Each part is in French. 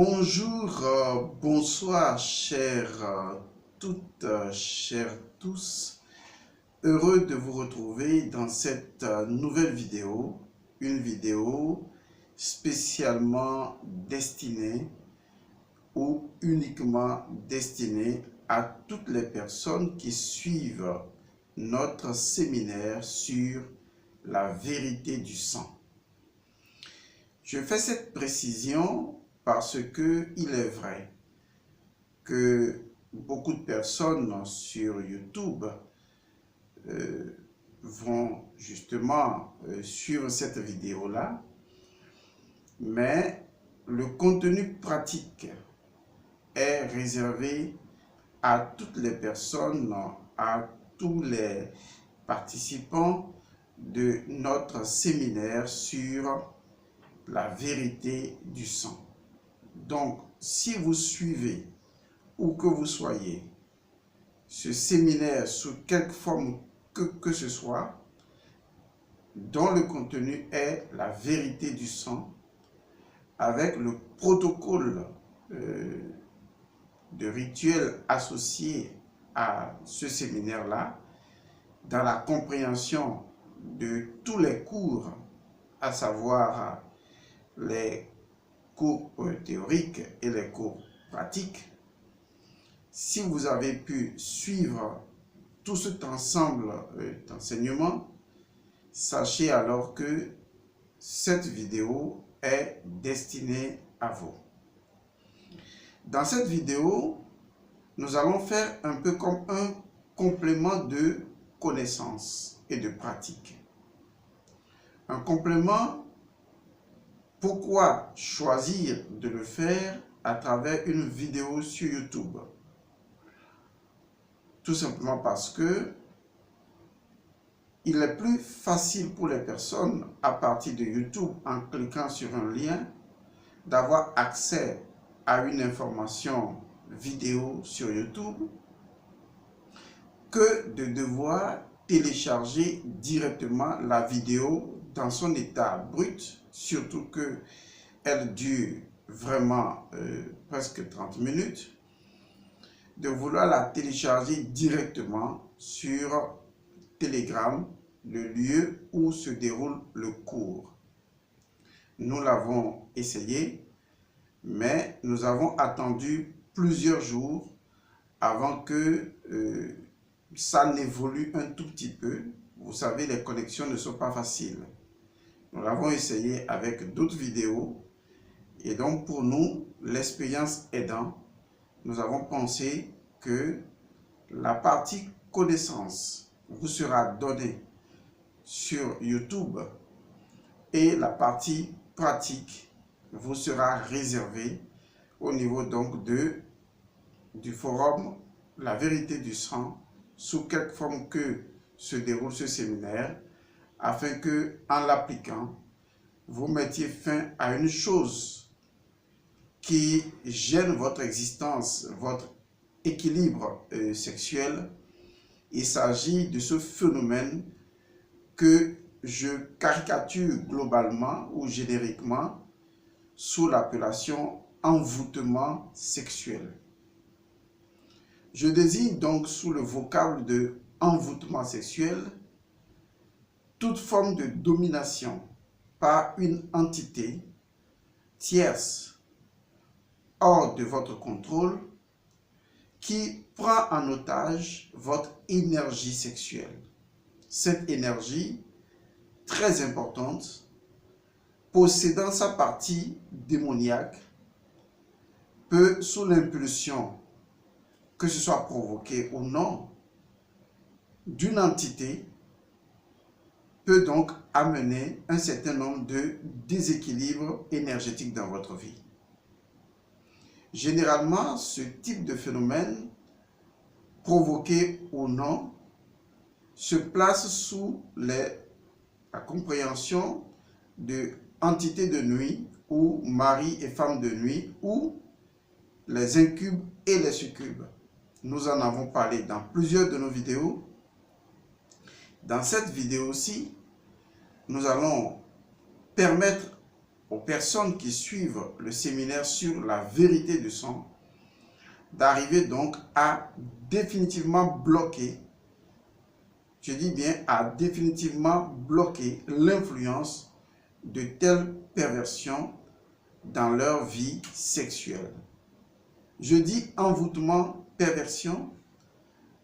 Bonjour, bonsoir, chères toutes, chers tous. Heureux de vous retrouver dans cette nouvelle vidéo, une vidéo spécialement destinée ou uniquement destinée à toutes les personnes qui suivent notre séminaire sur la vérité du sang. Je fais cette précision parce que il est vrai que beaucoup de personnes sur YouTube vont justement suivre cette vidéo-là, mais le contenu pratique est réservé à toutes les personnes, à tous les participants de notre séminaire sur la vérité du sang. Donc, si vous suivez, où que vous soyez, ce séminaire sous quelque forme que ce soit, dont le contenu est la vérité du sang, avec le protocole de rituel associé à ce séminaire-là, dans la compréhension de tous les cours, à savoir les cours théoriques et les cours pratiques. Si vous avez pu suivre tout cet ensemble d'enseignements, sachez alors que cette vidéo est destinée à vous. Dans cette vidéo, nous allons faire un peu comme un complément de connaissances et de pratique. Un complément. Pourquoi choisir de le faire à travers une vidéo sur YouTube? Tout simplement parce que il est plus facile pour les personnes à partir de YouTube, en cliquant sur un lien, d'avoir accès à une information vidéo sur YouTube que de devoir télécharger directement la vidéo dans son état brut, surtout qu'elle dure vraiment presque 30 minutes, de vouloir la télécharger directement sur Telegram, le lieu où se déroule le cours. Nous l'avons essayé, mais nous avons attendu plusieurs jours avant que ça n'évolue un tout petit peu. Vous savez, les connexions ne sont pas faciles. Nous l'avons essayé avec d'autres vidéos et donc pour nous, l'expérience aidant, nous avons pensé que la partie connaissance vous sera donnée sur YouTube et la partie pratique vous sera réservée au niveau donc du forum La vérité du sang, sous quelque forme que se déroule ce séminaire, afin que, en l'appliquant, vous mettiez fin à une chose qui gêne votre existence, votre équilibre sexuel. Il s'agit de ce phénomène que je caricature globalement ou génériquement sous l'appellation envoûtement sexuel. Je désigne donc sous le vocable de envoûtement sexuel toute forme de domination par une entité tierce hors de votre contrôle qui prend en otage votre énergie sexuelle. Cette énergie très importante, possédant sa partie démoniaque, peut, sous l'impulsion, que ce soit provoqué ou non, d'une entité, peut donc amener un certain nombre de déséquilibres énergétiques dans votre vie. Généralement, ce type de phénomène, provoqué ou non, se place sous la compréhension de entités de nuit ou mari et femme de nuit ou les incubes et les succubes. Nous en avons parlé dans plusieurs de nos vidéos. Dans cette vidéo-ci, nous allons permettre aux personnes qui suivent le séminaire sur la vérité du sang d'arriver donc à définitivement bloquer, je dis bien à définitivement bloquer l'influence de telles perversions dans leur vie sexuelle. Je dis envoûtement, perversion,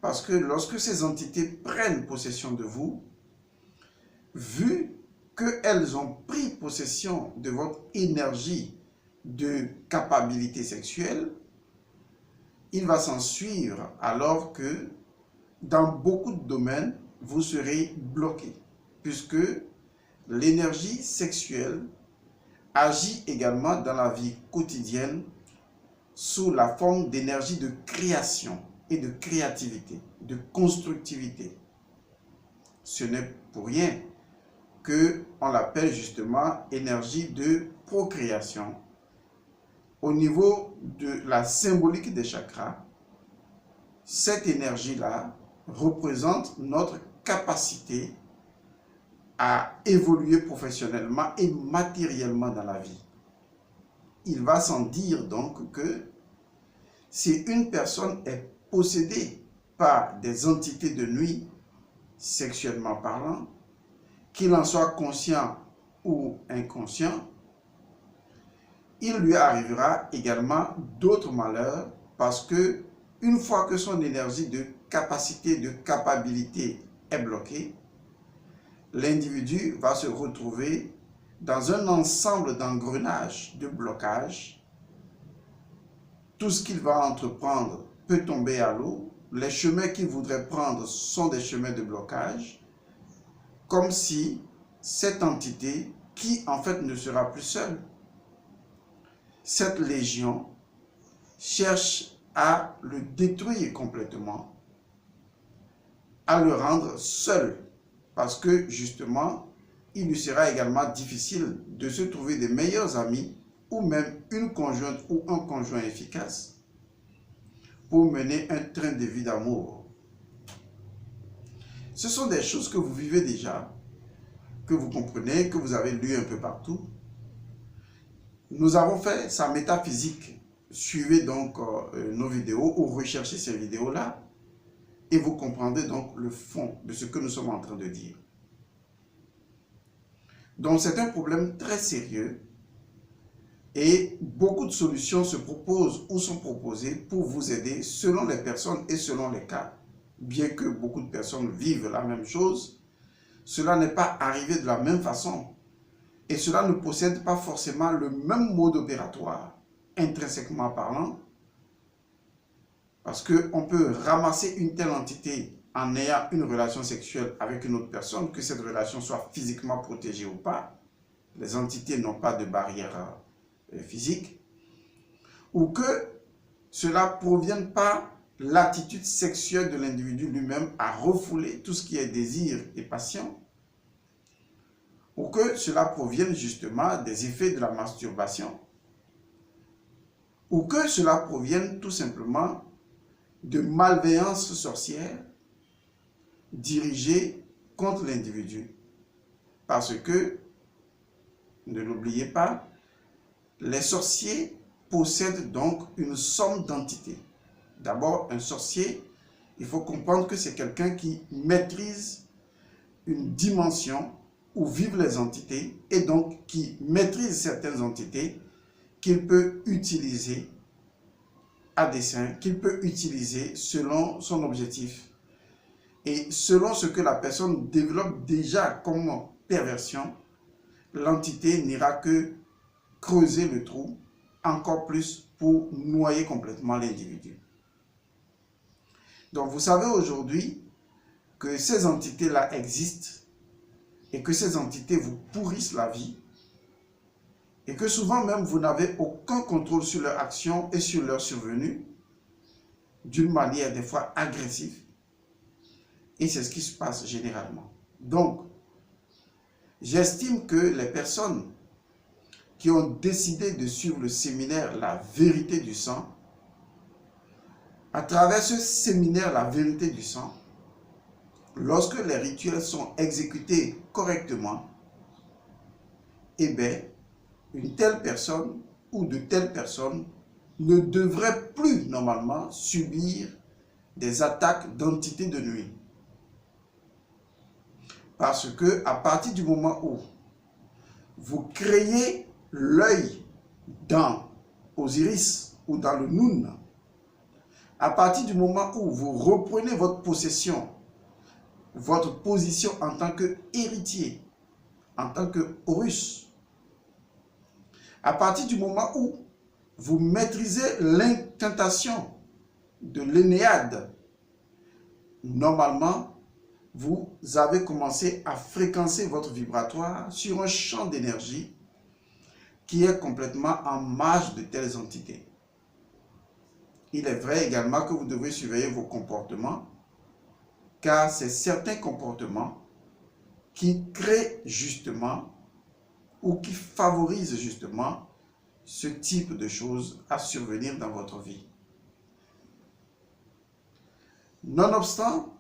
parce que lorsque ces entités prennent possession de vous, vu qu'elles ont pris possession de votre énergie de capacité sexuelle, il va s'en suivre alors que dans beaucoup de domaines, vous serez bloqué, puisque l'énergie sexuelle agit également dans la vie quotidienne sous la forme d'énergie de création et de créativité, de constructivité. Ce n'est pour rien qu'on l'appelle justement énergie de procréation. Au niveau de la symbolique des chakras, cette énergie-là représente notre capacité à évoluer professionnellement et matériellement dans la vie. Il va sans dire donc que si une personne est possédée par des entités de nuit, sexuellement parlant, qu'il en soit conscient ou inconscient, il lui arrivera également d'autres malheurs parce que une fois que son énergie de capacité, de capacité est bloquée, l'individu va se retrouver dans un ensemble d'engrenages, de blocages. Tout ce qu'il va entreprendre peut tomber à l'eau. Les chemins qu'il voudrait prendre sont des chemins de blocage, comme si cette entité, qui en fait ne sera plus seule, cette légion cherche à le détruire complètement, à le rendre seul, parce que justement, il lui sera également difficile de se trouver des meilleurs amis ou même une conjointe ou un conjoint efficace pour mener un train de vie d'amour. Ce sont des choses que vous vivez déjà, que vous comprenez, que vous avez lu un peu partout. Nous avons fait sa métaphysique. Suivez donc nos vidéos ou recherchez ces vidéos-là et vous comprendrez donc le fond de ce que nous sommes en train de dire. Donc c'est un problème très sérieux et beaucoup de solutions se proposent ou sont proposées pour vous aider selon les personnes et selon les cas. Bien que beaucoup de personnes vivent la même chose, cela n'est pas arrivé de la même façon et cela ne possède pas forcément le même mode opératoire, intrinsèquement parlant, parce qu'on peut ramasser une telle entité en ayant une relation sexuelle avec une autre personne, que cette relation soit physiquement protégée ou pas. Les entités n'ont pas de barrière physique. Ou que cela ne provienne pas l'attitude sexuelle de l'individu lui-même à refouler tout ce qui est désir et passion. Ou que cela provienne justement des effets de la masturbation. Ou que cela provienne tout simplement de malveillance sorcière dirigée contre l'individu. Parce que, ne l'oubliez pas, les sorciers possèdent donc une somme d'entités. D'abord, un sorcier, il faut comprendre que c'est quelqu'un qui maîtrise une dimension où vivent les entités et donc qui maîtrise certaines entités qu'il peut utiliser à dessein, qu'il peut utiliser selon son objectif et selon ce que la personne développe déjà comme perversion. L'entité n'ira que creuser le trou encore plus pour noyer complètement l'individu. Donc vous savez aujourd'hui que ces entités-là existent et que ces entités vous pourrissent la vie et que souvent même vous n'avez aucun contrôle sur leur action et sur leur survenue d'une manière des fois agressive. Et c'est ce qui se passe généralement. Donc, j'estime que les personnes qui ont décidé de suivre le séminaire La Vérité du Sang, à travers ce séminaire La Vérité du Sang, lorsque les rituels sont exécutés correctement, eh bien, une telle personne ou de telles personnes ne devraient plus normalement subir des attaques d'entités de nuit. Parce que à partir du moment où vous créez l'œil dans Osiris ou dans le Noun, à partir du moment où vous reprenez votre possession, votre position en tant qu'héritier, en tant que Horus, à partir du moment où vous maîtrisez l'incantation de l'Énéade, normalement, vous avez commencé à fréquencer votre vibratoire sur un champ d'énergie qui est complètement en marge de telles entités. Il est vrai également que vous devez surveiller vos comportements, car c'est certains comportements qui créent justement ou qui favorisent justement ce type de choses à survenir dans votre vie. Nonobstant,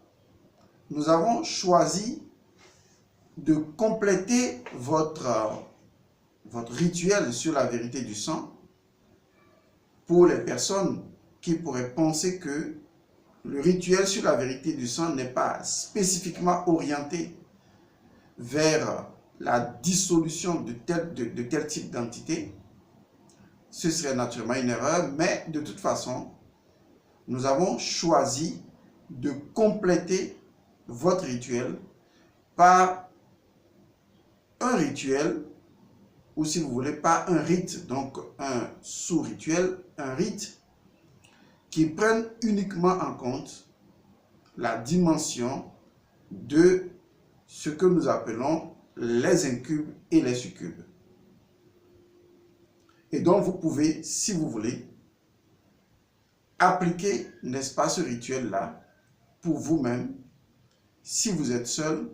nous avons choisi de compléter votre rituel sur la vérité du sang pour les personnes qui pourraient penser que le rituel sur la vérité du sang n'est pas spécifiquement orienté vers la dissolution de tel type d'entité. Ce serait naturellement une erreur, mais de toute façon, nous avons choisi de compléter votre rituel par un rituel, ou si vous voulez, par un rite, donc un sous-rituel, un rite qui prenne uniquement en compte la dimension de ce que nous appelons les incubes et les succubes. Et donc vous pouvez, si vous voulez, appliquer, n'est-ce pas, ce rituel-là pour vous-même, si vous êtes seul,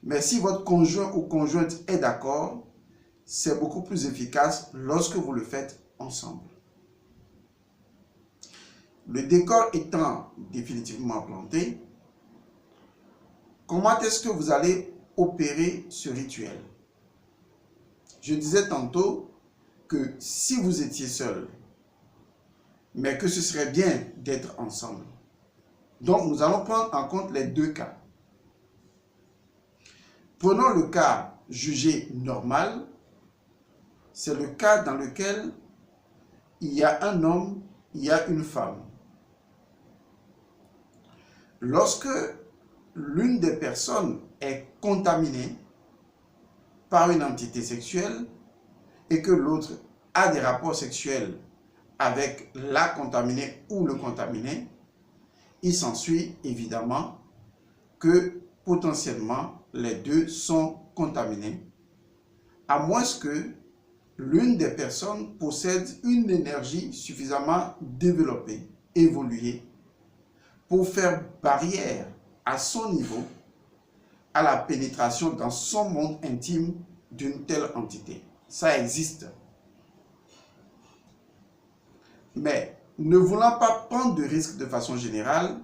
mais si votre conjoint ou conjointe est d'accord, c'est beaucoup plus efficace lorsque vous le faites ensemble. Le décor étant définitivement planté, comment est-ce que vous allez opérer ce rituel? Je disais tantôt que si vous étiez seul, mais que ce serait bien d'être ensemble. Donc, nous allons prendre en compte les deux cas. Prenons le cas jugé normal. C'est le cas dans lequel il y a un homme, il y a une femme. Lorsque l'une des personnes est contaminée par une entité sexuelle et que l'autre a des rapports sexuels avec la contaminée ou le contaminé, il s'ensuit évidemment que potentiellement les deux sont contaminés, à moins que l'une des personnes possède une énergie suffisamment développée, évoluée, pour faire barrière à son niveau à la pénétration dans son monde intime d'une telle entité. Ça existe. Mais ne voulant pas prendre de risques de façon générale,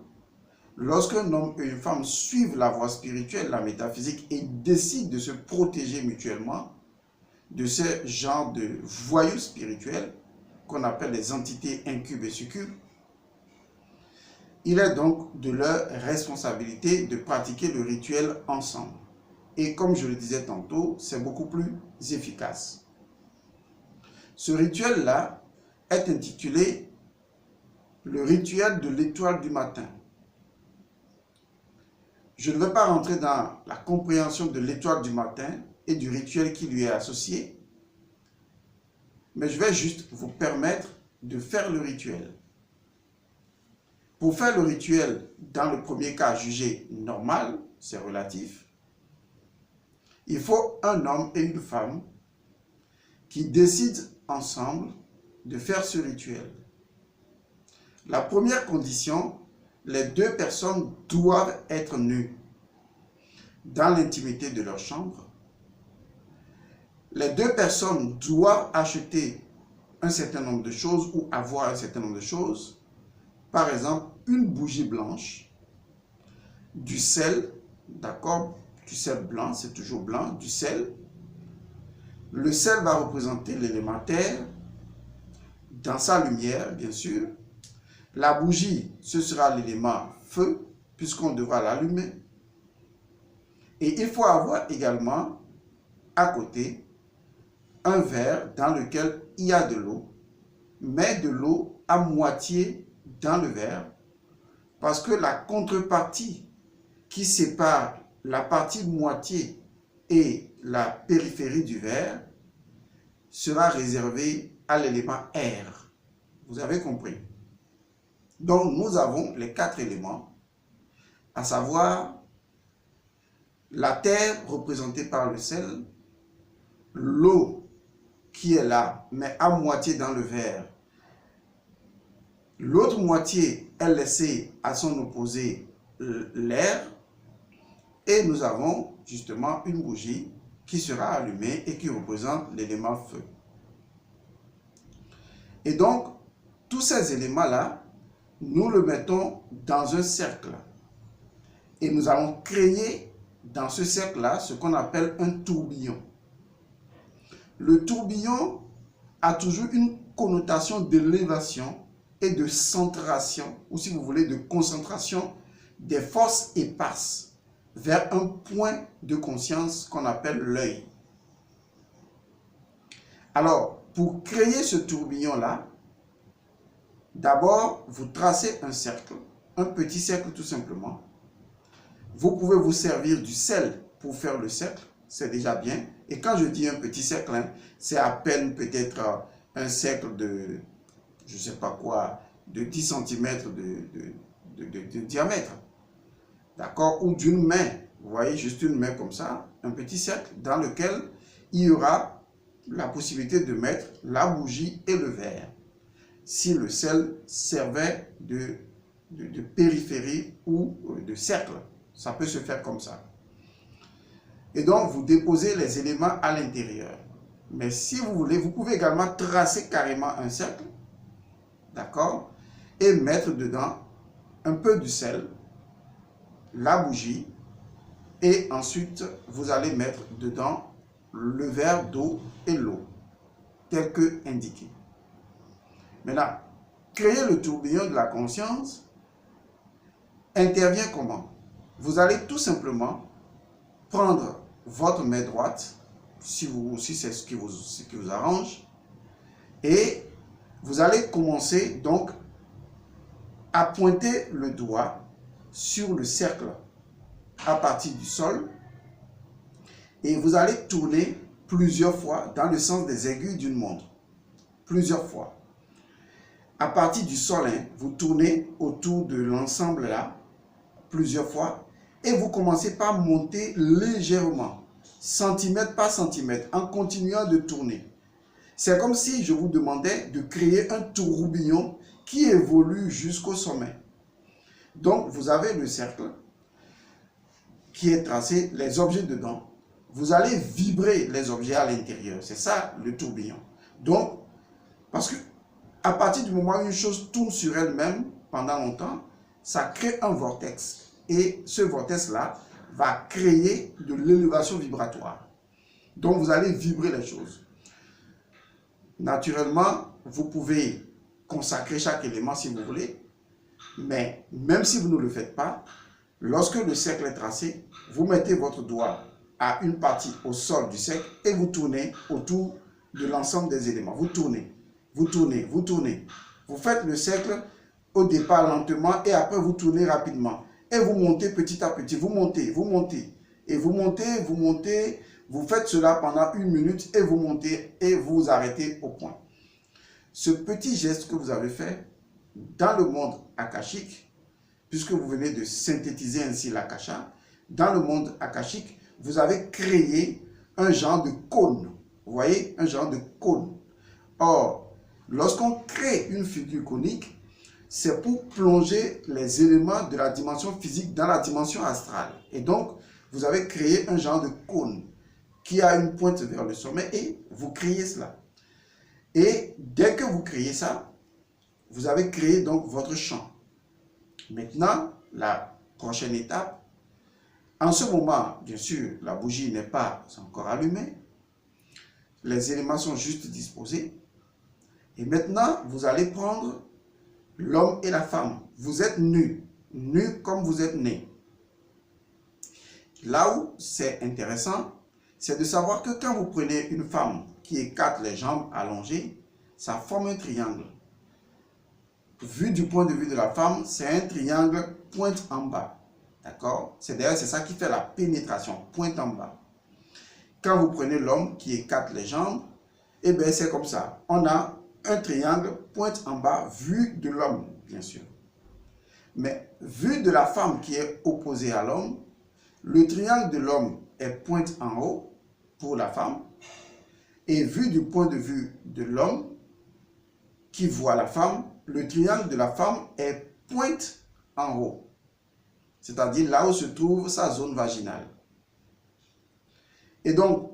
lorsqu'un homme et une femme suivent la voie spirituelle, la métaphysique, et décident de se protéger mutuellement de ce genre de voyous spirituels qu'on appelle les entités incubes et succubes, il est donc de leur responsabilité de pratiquer le rituel ensemble. Et comme je le disais tantôt, c'est beaucoup plus efficace. Ce rituel-là est intitulé le rituel de l'étoile du matin. Je ne vais pas rentrer dans la compréhension de l'étoile du matin et du rituel qui lui est associé, mais je vais juste vous permettre de faire le rituel. Pour faire le rituel, dans le premier cas jugé normal, c'est relatif, il faut un homme et une femme qui décident ensemble de faire ce rituel. La première condition, les deux personnes doivent être nues dans l'intimité de leur chambre. Les deux personnes doivent acheter un certain nombre de choses ou avoir un certain nombre de choses. Par exemple, une bougie blanche, du sel, d'accord, du sel blanc, c'est toujours blanc, du sel, Le sel va représenter l'élément terre, dans sa lumière, bien sûr. La bougie, ce sera l'élément feu, puisqu'on devra l'allumer. Et il faut avoir également, à côté, un verre dans lequel il y a de l'eau, mais de l'eau à moitié dans le verre, parce que la contrepartie qui sépare la partie moitié et la périphérie du verre sera réservée à l'élément air. Vous avez compris? Donc, nous avons les 4 éléments, à savoir la terre représentée par le sel, l'eau qui est là, mais à moitié dans le verre. L'autre moitié est laissée à son opposé, l'air. Et nous avons justement une bougie qui sera allumée et qui représente l'élément feu. Et donc, tous ces éléments-là, nous le mettons dans un cercle. Et nous allons créer dans ce cercle-là ce qu'on appelle un tourbillon. Le tourbillon a toujours une connotation d'élévation et de centration, ou si vous voulez, de concentration des forces éparses vers un point de conscience qu'on appelle l'œil. Alors, pour créer ce tourbillon-là, d'abord, vous tracez un cercle, un petit cercle tout simplement. Vous pouvez vous servir du sel pour faire le cercle, c'est déjà bien. Et quand je dis un petit cercle, hein, c'est à peine peut-être un cercle de, je ne sais pas quoi, de 10 cm de diamètre. D'accord? Ou d'une main. Vous voyez, juste une main comme ça, un petit cercle dans lequel il y aura la possibilité de mettre la bougie et le verre. Si le sel servait de périphérie ou de cercle, ça peut se faire comme ça. Et donc, vous déposez les éléments à l'intérieur. Mais si vous voulez, vous pouvez également tracer carrément un cercle, d'accord, et mettre dedans un peu du sel, la bougie, et ensuite, vous allez mettre dedans le verre d'eau et l'eau, tel que indiqué. Maintenant, créer le tourbillon de la conscience intervient comment? Vous allez tout simplement prendre votre main droite, si c'est ce qui vous arrange, et vous allez commencer donc à pointer le doigt sur le cercle à partir du sol, et vous allez tourner plusieurs fois dans le sens des aiguilles d'une montre. Plusieurs fois. À partir du sol, hein, vous tournez autour de l'ensemble là, plusieurs fois, et vous commencez par monter légèrement, centimètre par centimètre, en continuant de tourner. C'est comme si je vous demandais de créer un tourbillon qui évolue jusqu'au sommet. Donc, vous avez le cercle qui est tracé, les objets dedans. Vous allez vibrer les objets à l'intérieur. C'est ça le tourbillon. Donc, parce que à partir du moment où une chose tourne sur elle-même pendant longtemps, ça crée un vortex. Et ce vortex-là va créer de l'élévation vibratoire. Donc, vous allez vibrer les choses. Naturellement, vous pouvez consacrer chaque élément si vous voulez. Mais même si vous ne le faites pas, lorsque le cercle est tracé, vous mettez votre doigt à une partie au sol du cercle et vous tournez autour de l'ensemble des éléments. Vous tournez, vous tournez, vous tournez. Vous faites le cercle au départ lentement et après vous tournez rapidement. Et vous montez petit à petit, vous montez, vous montez. Et vous montez, vous montez. Vous faites cela pendant 1 minute et vous montez et vous arrêtez au point. Ce petit geste que vous avez fait dans le monde akashique, puisque vous venez de synthétiser ainsi l'akasha, dans le monde akashique, vous avez créé un genre de cône. Vous voyez, un genre de cône. Or, lorsqu'on crée une figure conique, c'est pour plonger les éléments de la dimension physique dans la dimension astrale. Et donc, vous avez créé un genre de cône qui a une pointe vers le sommet et vous créez cela. Et dès que vous créez ça, vous avez créé donc votre champ. Maintenant, la prochaine étape, en ce moment, bien sûr, la bougie n'est pas encore allumée. Les éléments sont juste disposés. Et maintenant, vous allez prendre l'homme et la femme. Vous êtes nus, nus comme vous êtes nés. Là où c'est intéressant, c'est de savoir que quand vous prenez une femme qui écarte les jambes allongées, ça forme un triangle. Vu du point de vue de la femme, c'est un triangle pointe en bas. D'accord? D'ailleurs, c'est ça qui fait la pénétration, pointe en bas. Quand vous prenez l'homme qui écarte les jambes, eh bien c'est comme ça. On a un triangle pointe en bas, vu de l'homme, bien sûr. Mais vu de la femme qui est opposée à l'homme, le triangle de l'homme est pointe en haut pour la femme. Et vu du point de vue de l'homme qui voit la femme, le triangle de la femme est pointe en haut. C'est-à-dire là où se trouve sa zone vaginale. Et donc,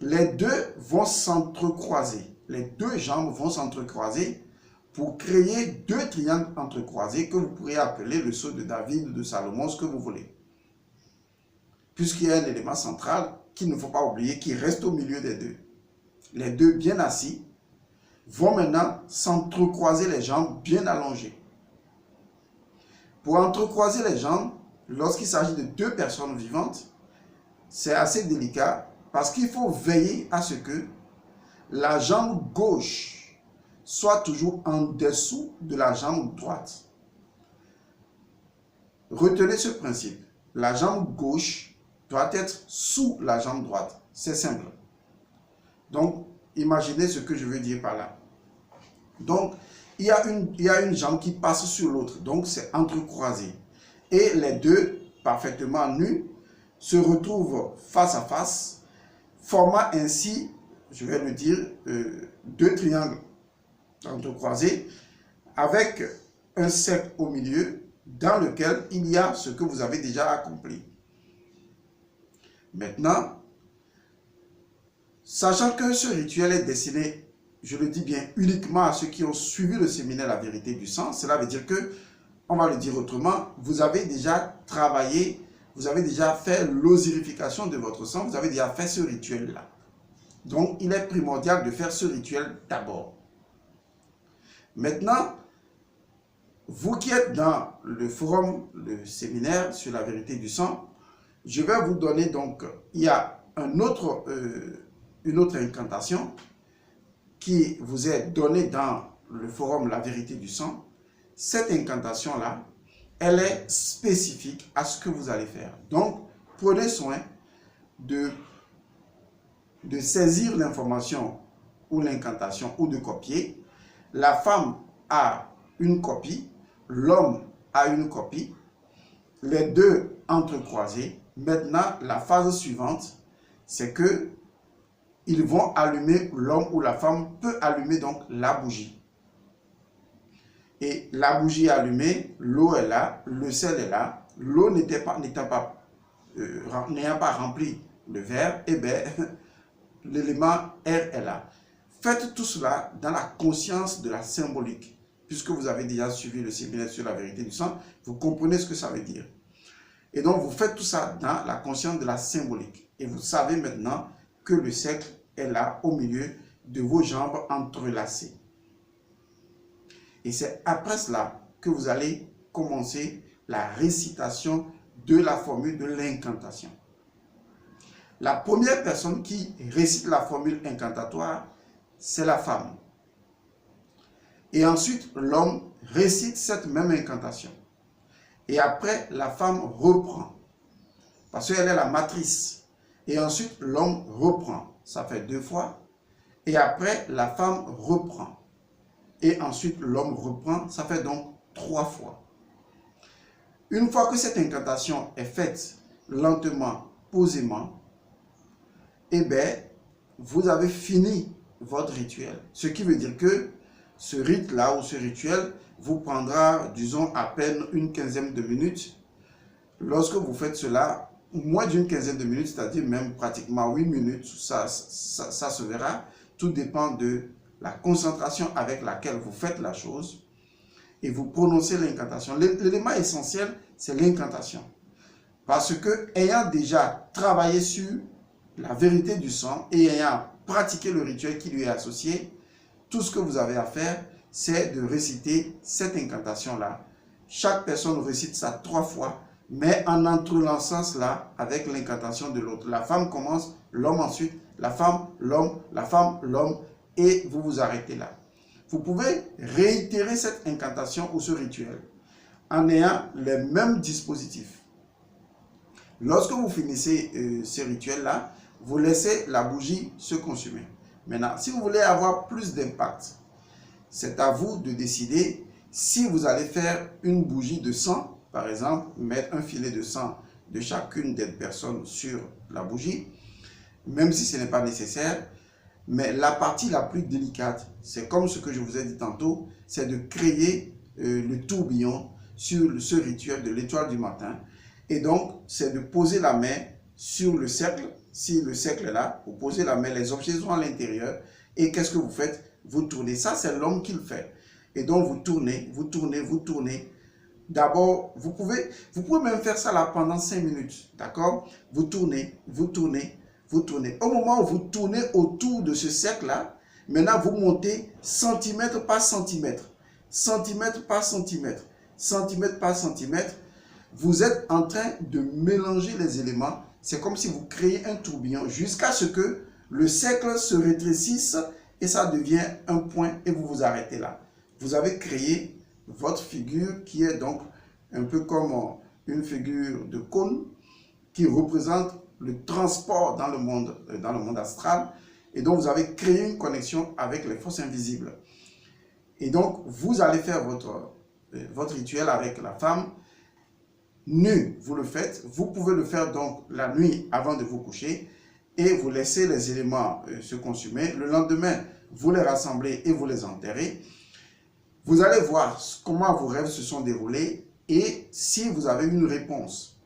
les deux vont s'entrecroiser. Les deux jambes vont s'entrecroiser pour créer deux triangles entrecroisés que vous pourrez appeler le sceau de David ou de Salomon, ce que vous voulez. Puisqu'il y a un élément central qu'il ne faut pas oublier, qui reste au milieu des deux. Les deux bien assis vont maintenant s'entrecroiser les jambes bien allongées. Pour entrecroiser les jambes, lorsqu'il s'agit de deux personnes vivantes, c'est assez délicat parce qu'il faut veiller à ce que la jambe gauche soit toujours en dessous de la jambe droite. Retenez ce principe. La jambe gauche doit être sous la jambe droite. C'est simple. Donc, imaginez ce que je veux dire par là. Donc, il y a une jambe qui passe sur l'autre. Donc, c'est entrecroisé. Et les deux, parfaitement nus, se retrouvent face à face, formant ainsi, je vais le dire, deux triangles entrecroisés avec un cercle au milieu dans lequel il y a ce que vous avez déjà accompli. Maintenant, sachant que ce rituel est destiné, je le dis bien, uniquement à ceux qui ont suivi le séminaire La Vérité du Sang, cela veut dire que, on va le dire autrement, vous avez déjà travaillé, vous avez déjà fait l'osirification de votre sang, vous avez déjà fait ce rituel-là. Donc, il est primordial de faire ce rituel d'abord. Maintenant, vous qui êtes dans le forum, le séminaire sur la vérité du sang, je vais vous donner donc, il y a une autre incantation qui vous est donnée dans le forum La Vérité du Sang. Cette incantation-là, elle est spécifique à ce que vous allez faire. Donc, prenez soin de saisir l'information ou l'incantation ou de copier. La femme a une copie, l'homme a une copie, les deux entrecroisés. Maintenant, la phase suivante, c'est que ils vont allumer, l'homme ou la femme peut allumer donc la bougie. Et la bougie allumée, l'eau est là, le sel est là, l'eau n'ayant pas rempli le verre, eh bien, l'élément air est là. Faites tout cela dans la conscience de la symbolique. Puisque vous avez déjà suivi le séminaire sur la vérité du sang, vous comprenez ce que ça veut dire. Et donc, vous faites tout ça dans la conscience de la symbolique. Et vous savez maintenant que le cercle est là au milieu de vos jambes entrelacées. Et c'est après cela que vous allez commencer la récitation de la formule de l'incantation. La première personne qui récite la formule incantatoire, c'est la femme. Et ensuite, l'homme récite cette même incantation. Et après, la femme reprend. Parce qu'elle est la matrice. Et ensuite, l'homme reprend. Ça fait 2 fois. Et après, la femme reprend. Et ensuite, l'homme reprend. Ça fait donc 3 fois. Une fois que cette incantation est faite lentement, posément, eh bien, vous avez fini votre rituel. Ce qui veut dire que ce rite-là ou ce rituel vous prendra, disons, à peine une quinzaine de minutes. Lorsque vous faites cela, moins d'une quinzaine de minutes, c'est-à-dire même pratiquement 8 minutes, ça se verra. Tout dépend de la concentration avec laquelle vous faites la chose et vous prononcez l'incantation. L'élément essentiel, c'est l'incantation. Parce que, ayant déjà travaillé sur la vérité du sang et ayant pratiquer le rituel qui lui est associé, tout ce que vous avez à faire, c'est de réciter cette incantation-là. Chaque personne récite ça 3 fois, mais en entrelaçant cela avec l'incantation de l'autre. La femme commence, l'homme ensuite, la femme, l'homme, et vous vous arrêtez là. Vous pouvez réitérer cette incantation ou ce rituel en ayant les mêmes dispositifs. Lorsque vous finissez ce rituel-là, vous laissez la bougie se consumer. Maintenant, si vous voulez avoir plus d'impact, c'est à vous de décider si vous allez faire une bougie de sang, par exemple, mettre un filet de sang de chacune des personnes sur la bougie, même si ce n'est pas nécessaire. Mais la partie la plus délicate, c'est comme ce que je vous ai dit tantôt, c'est de créer le tourbillon sur ce rituel de l'étoile du matin. Et donc, c'est de poser la main sur le cercle. Si le cercle est là, vous posez la main, les objets sont à l'intérieur. Et qu'est-ce que vous faites? Vous tournez. Ça, c'est l'homme qui le fait. Et donc, vous tournez, vous tournez, vous tournez. D'abord, vous pouvez même faire ça là pendant 5 minutes. D'accord? Vous tournez, vous tournez, vous tournez. Au moment où vous tournez autour de ce cercle-là, maintenant, vous montez centimètre par centimètre. Centimètre par centimètre. Centimètre par centimètre. Vous êtes en train de mélanger les éléments. C'est comme si vous créez un tourbillon jusqu'à ce que le cercle se rétrécisse et ça devient un point et vous vous arrêtez là. Vous avez créé votre figure qui est donc un peu comme une figure de cône qui représente le transport dans le monde astral. Et donc, vous avez créé une connexion avec les forces invisibles. Et donc, vous allez faire votre rituel avec la femme nue. Vous le faites. Vous pouvez le faire donc la nuit avant de vous coucher et vous laissez les éléments se consumer. Le lendemain, vous les rassemblez et vous les enterrez. Vous allez voir comment vos rêves se sont déroulés et si vous avez une réponse.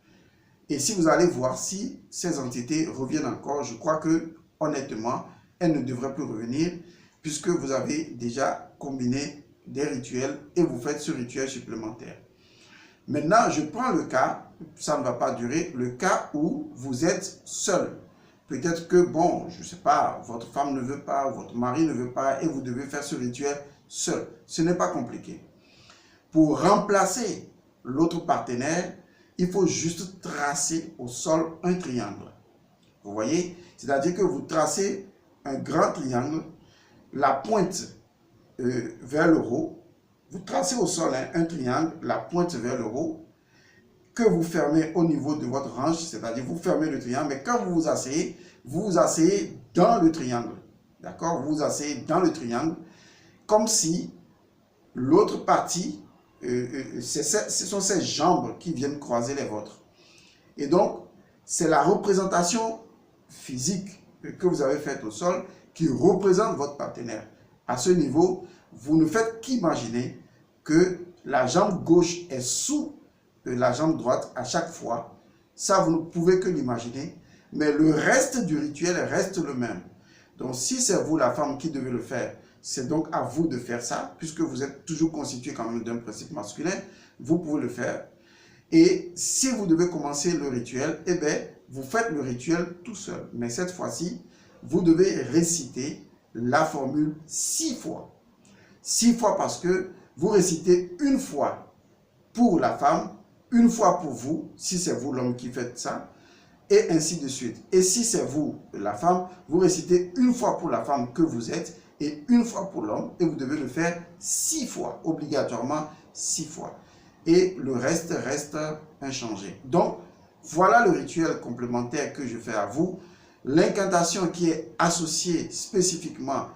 Et si vous allez voir si ces entités reviennent encore, je crois que honnêtement, elles ne devraient plus revenir puisque vous avez déjà combiné des rituels et vous faites ce rituel supplémentaire. Maintenant, je prends le cas, ça ne va pas durer, le cas où vous êtes seul. Peut-être que, bon, je ne sais pas, votre femme ne veut pas, votre mari ne veut pas et vous devez faire ce rituel seul. Ce n'est pas compliqué. Pour remplacer l'autre partenaire, il faut juste tracer au sol un triangle. Vous voyez? C'est-à-dire que vous tracez un grand triangle, la pointe vers le haut. Vous tracez au sol un triangle, la pointe vers le haut, que vous fermez au niveau de votre hanche, c'est-à-dire vous fermez le triangle, mais quand vous vous asseyez dans le triangle. D'accord? Vous vous asseyez dans le triangle, comme si l'autre partie, ce sont ces jambes qui viennent croiser les vôtres. Et donc, c'est la représentation physique que vous avez faite au sol qui représente votre partenaire. À ce niveau, vous ne faites qu'imaginer que la jambe gauche est sous la jambe droite à chaque fois. Ça, vous ne pouvez que l'imaginer. Mais le reste du rituel reste le même. Donc, si c'est vous, la femme, qui devez le faire, c'est donc à vous de faire ça, puisque vous êtes toujours constitué quand même d'un principe masculin, vous pouvez le faire. Et si vous devez commencer le rituel, eh bien, vous faites le rituel tout seul. Mais cette fois-ci, vous devez réciter la formule 6 fois. 6 fois parce que vous récitez une fois pour la femme, une fois pour vous, si c'est vous l'homme qui faites ça, et ainsi de suite. Et si c'est vous la femme, vous récitez une fois pour la femme que vous êtes et une fois pour l'homme, et vous devez le faire 6 fois, obligatoirement 6 fois. Et le reste inchangé. Donc, voilà le rituel complémentaire que je fais à vous. L'incantation qui est associée spécifiquement,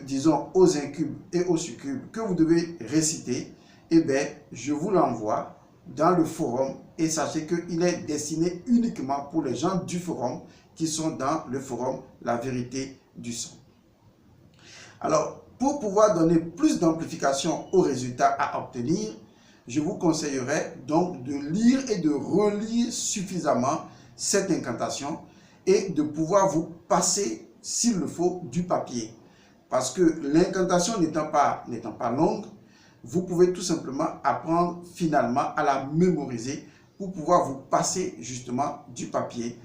disons, aux incubes et aux succubes que vous devez réciter, eh bien, je vous l'envoie dans le forum et sachez qu'il est destiné uniquement pour les gens du forum qui sont dans le forum La Vérité du Son. Alors, pour pouvoir donner plus d'amplification aux résultats à obtenir, je vous conseillerais donc de lire et de relire suffisamment cette incantation et de pouvoir vous passer, s'il le faut, du papier. Parce que l'incantation n'étant pas longue, vous pouvez tout simplement apprendre finalement à la mémoriser pour pouvoir vous passer justement du papier.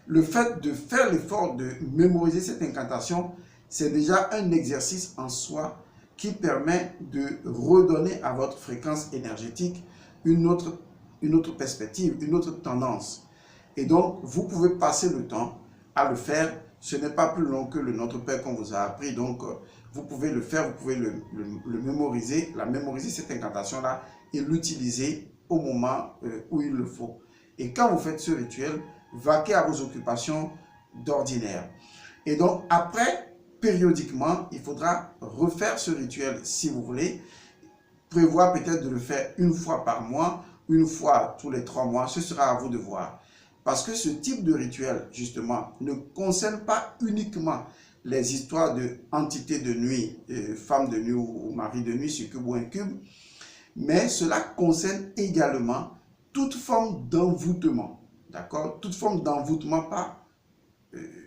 le fait de faire l'effort de mémoriser cette incantation, c'est déjà un exercice en soi qui permet de redonner à votre fréquence énergétique une autre perspective, une autre tendance. Et donc, vous pouvez passer le temps à le faire. Ce n'est pas plus long que le Notre Père qu'on vous a appris. Donc, vous pouvez le faire, vous pouvez le mémoriser, mémoriser cette incantation-là et l'utiliser au moment où il le faut. Et quand vous faites ce rituel, vaquez à vos occupations d'ordinaire. Et donc, après, périodiquement, il faudra refaire ce rituel si vous voulez. Prévoir peut-être de le faire une fois par mois, une fois tous les 3 mois, ce sera à vous de voir. Parce que ce type de rituel, justement, ne concerne pas uniquement les histoires d'entités de nuit, femmes de nuit ou mari de nuit, succube ou incube, mais cela concerne également toute forme d'envoûtement, d'accord? Toute forme d'envoûtement par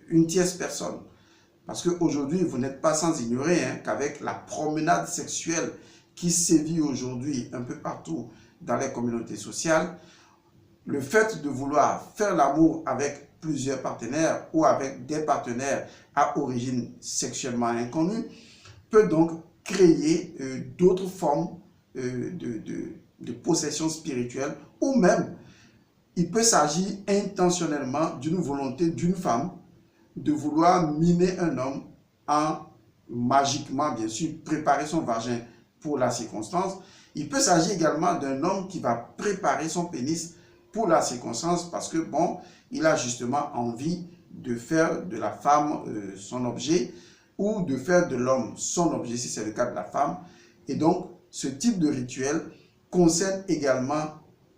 une tierce personne. Parce qu'aujourd'hui, vous n'êtes pas sans ignorer qu'avec la promenade sexuelle qui sévit aujourd'hui un peu partout dans les communautés sociales, le fait de vouloir faire l'amour avec plusieurs partenaires ou avec des partenaires à origine sexuellement inconnue peut donc créer d'autres formes de possession spirituelle, ou même il peut s'agir intentionnellement d'une volonté d'une femme de vouloir miner un homme en magiquement, bien sûr, préparer son vagin pour la circonstance. Il peut s'agir également d'un homme qui va préparer son pénis pour la circonstance parce que, bon, il a justement envie de faire de la femme son objet ou de faire de l'homme son objet si c'est le cas de la femme. Et donc, ce type de rituel concerne également,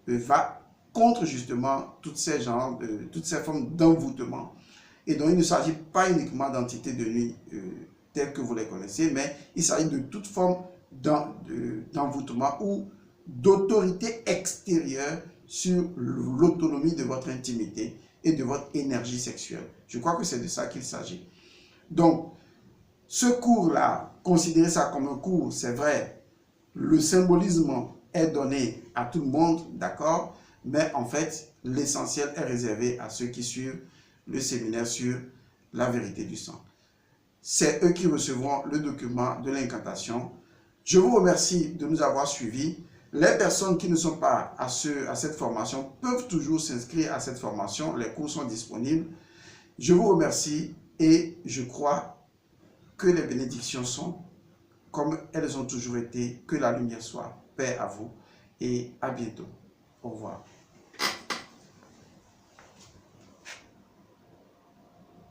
va contre justement toutes ces formes d'envoûtement. Et donc, il ne s'agit pas uniquement d'entités de nuit telles que vous les connaissez, mais il s'agit de toute forme d'envoûtement ou d'autorité extérieure sur l'autonomie de votre intimité et de votre énergie sexuelle. Je crois que c'est de ça qu'il s'agit. Donc, ce cours-là, considérez ça comme un cours, c'est vrai, le symbolisme est donné à tout le monde, d'accord, mais en fait, l'essentiel est réservé à ceux qui suivent le séminaire sur la vérité du sang. C'est eux qui recevront le document de l'incantation. Je vous remercie de nous avoir suivis. Les personnes qui ne sont pas à cette formation peuvent toujours s'inscrire à cette formation. Les cours sont disponibles. Je vous remercie et je crois que les bénédictions sont comme elles ont toujours été. Que la lumière soit. Paix à vous et à bientôt. Au revoir.